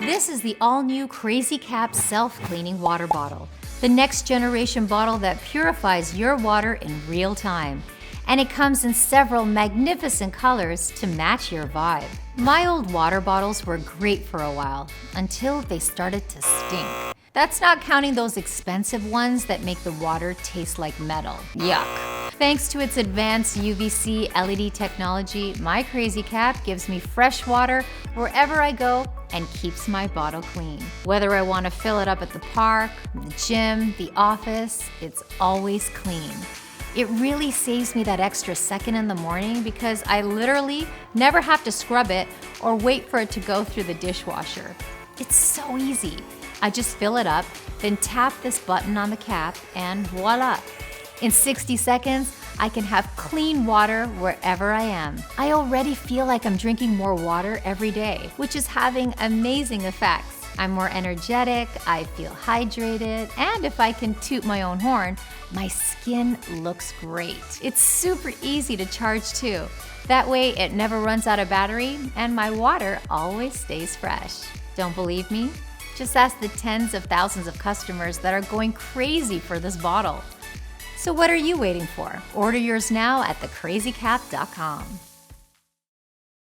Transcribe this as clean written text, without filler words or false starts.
This is the all-new CrazyCap self-cleaning water bottle, the next generation bottle that purifies your water in real time. And it comes in several magnificent colors to match your vibe. My old water bottles were great for a while, until they started to stink. That's not counting those expensive ones that make the water taste like metal. Yuck. Thanks to its advanced UVC LED technology, my CrazyCap gives me fresh water wherever I go and keeps my bottle clean. Whether I want to fill it up at the park, the gym, the office, it's always clean. It really saves me that extra second in the morning because I literally never have to scrub it or wait for it to go through the dishwasher. It's so easy. I just fill it up, then tap this button on the cap, and voila! In 60 seconds, I can have clean water wherever I am. I already feel like I'm drinking more water every day, which is having amazing effects. I'm more energetic, I feel hydrated, and if I can toot my own horn, my skin looks great. It's super easy to charge too. That way it never runs out of battery and my water always stays fresh. Don't believe me? Just ask the tens of thousands of customers that are going crazy for this bottle. So what are you waiting for? Order yours now at thecrazycap.com.